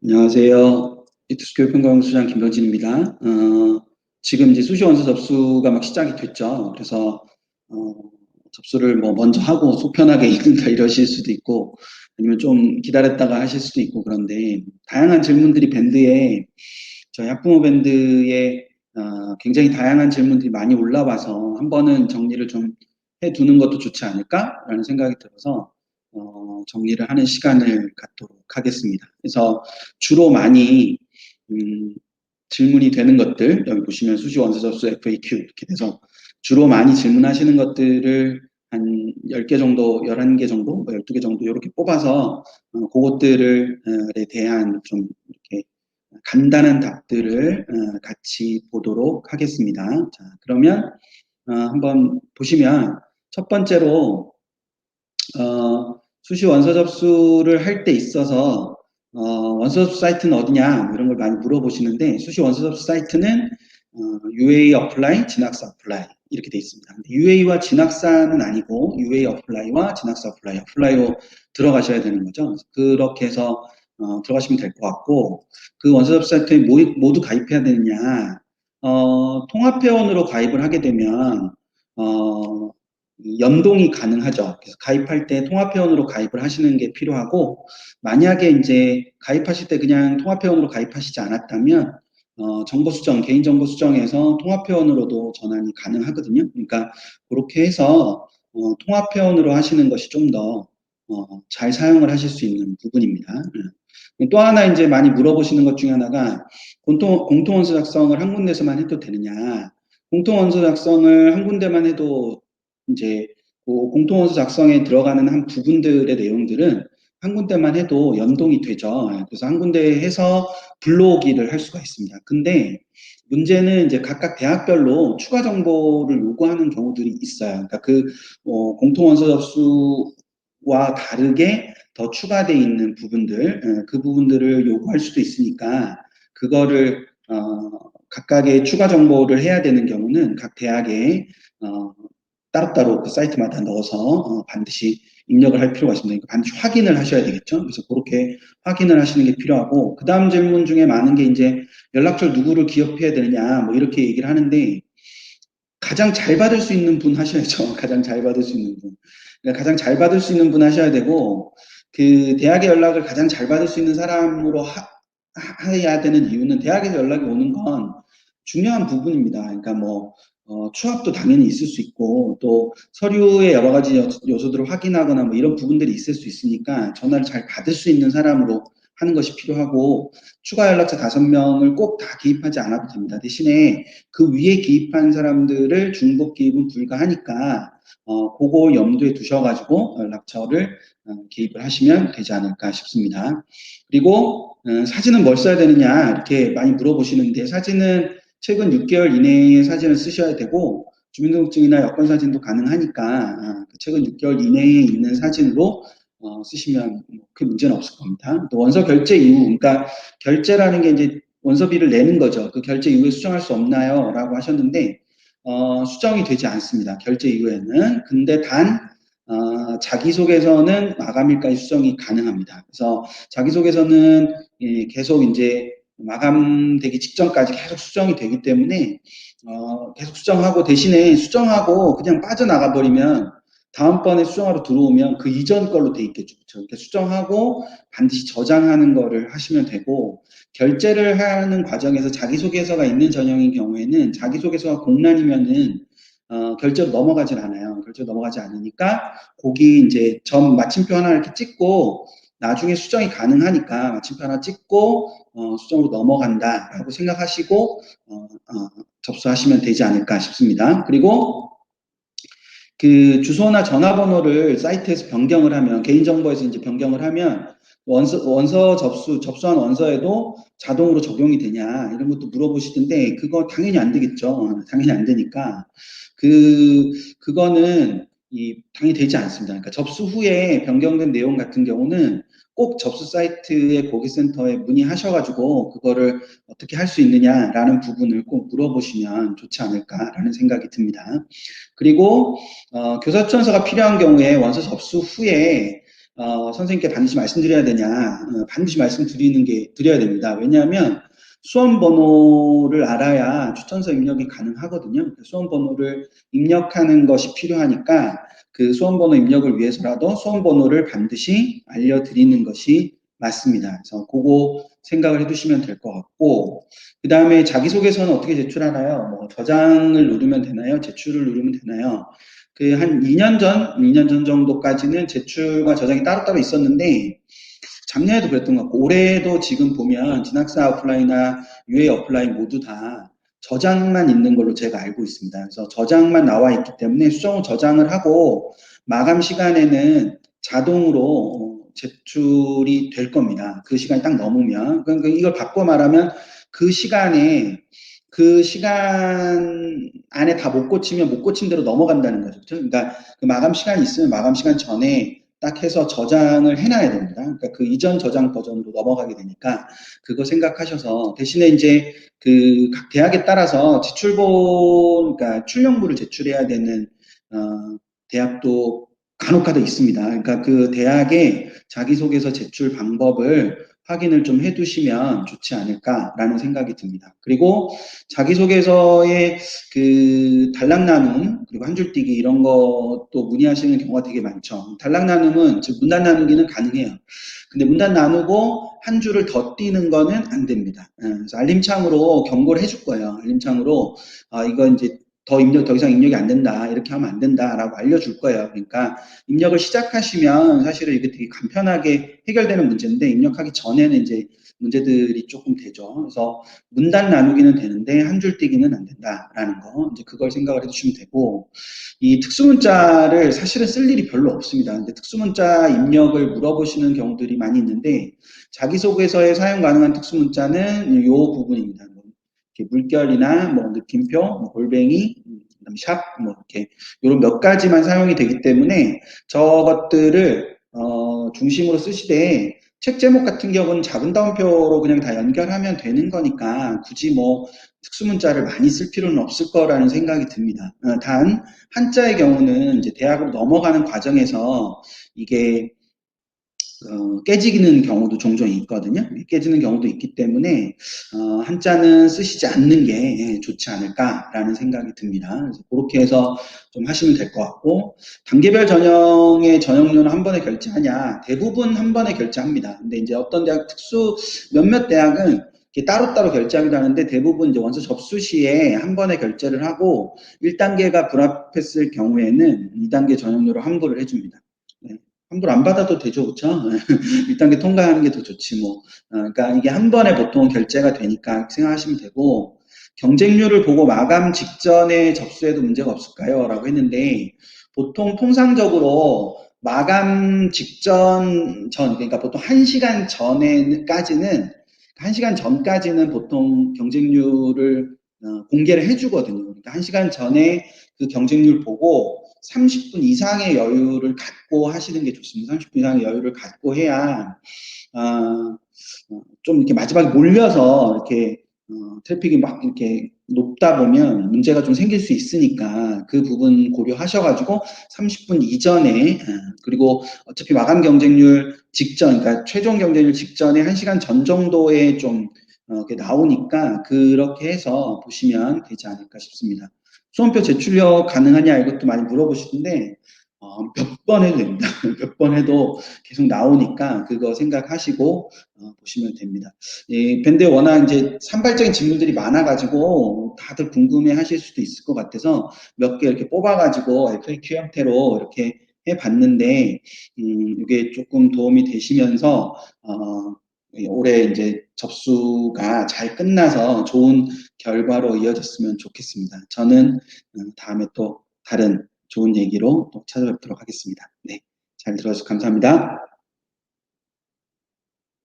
안녕하세요. 이투스 교육평가원수장 김병진입니다. 지금 이제 수시 원서 접수가 막 시작이 됐죠. 그래서 어, 접수를 뭐 먼저 하고 속편하게 읽는다 이러실 수도 있고, 아니면 좀 기다렸다가 하실 수도 있고, 그런데 다양한 질문들이 밴드에, 저희 학부모 밴드에 굉장히 다양한 질문들이 많이 올라와서 한 번은 정리를 좀 해두는 것도 좋지 않을까라는 생각이 들어서 정리를 하는 시간을 갖도록 하겠습니다. 그래서 주로 많이 음, 질문이 되는 것들, 여기 보시면 수시 원서 접수 FAQ 이렇게 돼서 주로 많이 질문하시는 것들을 한 10개 정도, 11개 정도, 12개 정도 이렇게 뽑아서 그것들에 대한 좀 이렇게 간단한 답들을 같이 보도록 하겠습니다. 자, 그러면 한번 보시면 첫 번째로 수시 원서 접수를 할 때 있어서 원서 접수 사이트는 어디냐 뭐 이런 걸 많이 물어보시는데, 수시 원서 접수 사이트는 UA 어플라이, 진학사 어플라이 이렇게 돼 있습니다. 근데 UA와 진학사는 아니고 UA 어플라이와 진학사 어플라이, 어플라이로 들어가셔야 되는 거죠. 그렇게 해서 들어가시면 될 것 같고, 그 원서 접수 사이트에 모두 가입해야 되느냐, 통합회원으로 가입을 하게 되면 연동이 가능하죠. 그래서 가입할 때 통합회원으로 가입을 하시는 게 필요하고, 만약에 이제 가입하실 때 그냥 통합회원으로 가입하시지 않았다면 정보수정, 개인정보수정에서 통합회원으로도 전환이 가능하거든요. 그러니까 그렇게 해서 통합회원으로 하시는 것이 좀 더 잘 사용을 하실 수 있는 부분입니다. 또 하나 이제 많이 물어보시는 것 중에 하나가 공통원서 작성을 한 군데서만 해도 되느냐. 공통원서 작성을 한 군데만 해도 이제 그 공통원서 작성에 들어가는 한 부분들의 내용들은 한 군데만 해도 연동이 되죠. 그래서 한 군데 해서 불러오기를 할 수가 있습니다. 근데 문제는 이제 각각 대학별로 추가 정보를 요구하는 경우들이 있어요. 그러니까 그 공통원서 접수와 다르게 더 추가되어 있는 부분들, 그 부분들을 요구할 수도 있으니까 그거를 각각의 추가 정보를 해야 되는 경우는 각 대학에 따로따로 그 사이트마다 넣어서 반드시 입력을 할 필요가 있습니다. 그러니까 반드시 확인을 하셔야 되겠죠. 그래서 그렇게 확인을 하시는 게 필요하고, 그 다음 질문 중에 많은 게 이제 연락처를 누구를 기억해야 되느냐 뭐 이렇게 얘기를 하는데, 가장 잘 받을 수 있는 분 하셔야죠. 가장 잘 받을 수 있는 분. 그러니까 가장 잘 받을 수 있는 분 하셔야 되고, 그 대학의 연락을 가장 잘 받을 수 있는 사람으로 해야 되는 이유는, 대학에서 연락이 오는 건 중요한 부분입니다. 그러니까 뭐 추합도 당연히 있을 수 있고, 또 서류의 여러 가지 요소들을 확인하거나 뭐 이런 부분들이 있을 수 있으니까 전화를 잘 받을 수 있는 사람으로 하는 것이 필요하고, 추가 연락처 5명을 꼭 다 기입하지 않아도 됩니다. 대신에 그 위에 기입한 사람들을 중복 기입은 불가하니까 그거 염두에 두셔가지고 연락처를 기입을 하시면 되지 않을까 싶습니다. 그리고 사진은 뭘 써야 되느냐 이렇게 많이 물어보시는데, 사진은 최근 6개월 이내의 사진을 쓰셔야 되고, 주민등록증이나 여권사진도 가능하니까 최근 6개월 이내에 있는 사진으로 쓰시면 큰 문제는 없을 겁니다. 또 원서 결제 이후, 그러니까 결제라는 게 이제 원서비를 내는 거죠. 그 결제 이후에 수정할 수 없나요? 라고 하셨는데, 수정이 되지 않습니다. 결제 이후에는. 근데 단, 자기소개서는 마감일까지 수정이 가능합니다. 그래서 자기소개서는 계속 이제 마감되기 직전까지 계속 수정이 되기 때문에, 계속 수정하고, 대신에 수정하고 그냥 빠져나가 버리면 다음번에 수정하러 들어오면 그 이전 걸로 돼 있겠죠. 그렇죠? 이렇게 수정하고 반드시 저장하는 거를 하시면 되고, 결제를 하는 과정에서 자기소개서가 있는 전형인 경우에는 자기소개서가 공란이면은 결제로 넘어가질 않아요. 결제로 넘어가지 않으니까 거기 이제 점 마침표 하나 이렇게 찍고, 나중에 수정이 가능하니까 마침표 하나 찍고 수정으로 넘어간다라고 생각하시고 접수하시면 되지 않을까 싶습니다. 그리고 그 주소나 전화번호를 사이트에서 변경을 하면, 개인정보에서 이제 변경을 하면 원서 접수한 원서에도 자동으로 적용이 되냐 이런 것도 물어보시던데, 그거 당연히 안 되겠죠. 당연히 안 되니까 그거는 당연히 되지 않습니다. 그러니까 접수 후에 변경된 내용 같은 경우는 꼭 접수 사이트의 고객센터에 문의하셔가지고 그거를 어떻게 할 수 있느냐라는 부분을 꼭 물어보시면 좋지 않을까라는 생각이 듭니다. 그리고 교사 추천서가 필요한 경우에 원서 접수 후에 선생님께 반드시 말씀드려야 되냐? 반드시 드려야 됩니다. 왜냐하면 수험 번호를 알아야 추천서 입력이 가능하거든요. 수험 번호를 입력하는 것이 필요하니까 그 수험 번호 입력을 위해서라도 수험 번호를 반드시 알려드리는 것이 맞습니다. 그래서 그거 생각을 해두시면 될 것 같고, 그 다음에 자기소개서는 어떻게 제출하나요? 뭐 저장을 누르면 되나요? 제출을 누르면 되나요? 그 한 2년 전 정도까지는 제출과 저장이 따로따로 있었는데, 작년에도 그랬던 것 같고, 올해도 지금 보면 진학사 어플라이나 UA 어플라이 모두 다 저장만 있는 걸로 제가 알고 있습니다. 그래서 저장만 나와 있기 때문에 수정 저장을 하고 마감 시간에는 자동으로 제출이 될 겁니다. 그 시간이 딱 넘으면. 그러니까 이걸 바꿔 말하면 그 시간에 그 시간 안에 다 못 고치면 못 고친 대로 넘어간다는 거죠. 그렇죠? 그러니까 그 마감 시간이 있으면 마감 시간 전에 딱 해서 저장을 해놔야 됩니다. 그러니까 그 이전 저장 버전으로 넘어가게 되니까 그거 생각하셔서 대신에 이제 그 각 대학에 따라서 그러니까 출력물을 제출해야 되는 대학도 간혹가다 있습니다. 그러니까 그 대학의 자기소개서 제출 방법을 확인을 좀 해두시면 좋지 않을까라는 생각이 듭니다. 그리고 자기소개서의 그 단락 나눔 그리고 한 줄 띄기 이런 것도 문의하시는 경우가 되게 많죠. 단락 나눔은 즉 문단 나누기는 가능해요. 근데 문단 나누고 한 줄을 더 띄는 거는 안 됩니다. 그래서 알림창으로 경고를 해줄 거예요. 알림창으로 이거 이제 더 이상 입력이 안 된다. 이렇게 하면 안 된다라고 알려줄 거예요. 그러니까 입력을 시작하시면 사실은 이게 되게 간편하게 해결되는 문제인데 입력하기 전에는 이제 문제들이 조금 되죠. 그래서 문단 나누기는 되는데 한 줄 띄기는 안 된다라는 거. 이제 그걸 생각을 해주시면 되고 이 특수문자를 사실은 쓸 일이 별로 없습니다. 근데 특수문자 입력을 물어보시는 경우들이 많이 있는데 자기소개서에 사용 가능한 특수문자는 이 부분입니다. 뭐 이렇게 물결이나 뭐 느낌표, 뭐 골뱅이, 그다음에 샵, 뭐 이렇게 이런 몇 가지만 사용이 되기 때문에 저것들을 중심으로 쓰시되 책 제목 같은 경우는 작은 따옴표로 그냥 다 연결하면 되는 거니까 굳이 뭐 특수문자를 많이 쓸 필요는 없을 거라는 생각이 듭니다. 단 한자의 경우는 이제 대학으로 넘어가는 과정에서 이게 깨지는 경우도 종종 있거든요. 깨지는 경우도 있기 때문에 한자는 쓰시지 않는 게 좋지 않을까라는 생각이 듭니다. 그래서 그렇게 해서 좀 하시면 될 것 같고 단계별 전형의 전형료는 한 번에 결제하냐? 대부분 한 번에 결제합니다. 근데 이제 어떤 대학 몇몇 대학은 따로따로 결제하기도 하는데 대부분 이제 원서 접수 시에 한 번에 결제를 하고 1단계가 불합했을 경우에는 2단계 전형료를 환불을 해줍니다. 네. 환불 안 받아도 되죠, 그렇죠? 1단계 통과하는 게 더 좋지 뭐. 그러니까 이게 한 번에 보통 결제가 되니까 생각하시면 되고 경쟁률을 보고 마감 직전에 접수해도 문제가 없을까요? 라고 했는데 보통 통상적으로 마감 그러니까 보통 1시간 전에까지는 1시간 전까지는 보통 경쟁률을 공개를 해주거든요. 그러니까 1시간 전에 그 경쟁률 보고 30분 이상의 여유를 갖고 하시는 게 좋습니다. 30분 이상의 여유를 갖고 해야 좀 이렇게 마지막에 몰려서 이렇게 트래픽이 막 이렇게 높다 보면 문제가 좀 생길 수 있으니까 그 부분 고려하셔가지고 30분 이전에 그리고 어차피 마감 경쟁률 직전, 그러니까 최종 경쟁률 직전에 1시간 전 정도에 좀 이렇게 나오니까 그렇게 해서 보시면 되지 않을까 싶습니다. 수험표 제출력 가능하냐 이것도 많이 물어보시는데 몇 번 해도 됩니다. 몇 번 해도 계속 나오니까 그거 생각하시고 보시면 됩니다. 밴드에 워낙 이제 산발적인 질문들이 많아가지고 다들 궁금해 하실 수도 있을 것 같아서 몇 개 이렇게 뽑아가지고 FAQ 형태로 이렇게 해봤는데, 이게 조금 도움이 되시면서, 올해 이제 접수가 잘 끝나서 좋은 결과로 이어졌으면 좋겠습니다. 저는 다음에 또 다른 좋은 얘기로 또 찾아뵙도록 하겠습니다. 네, 잘 들어주셔서 감사합니다.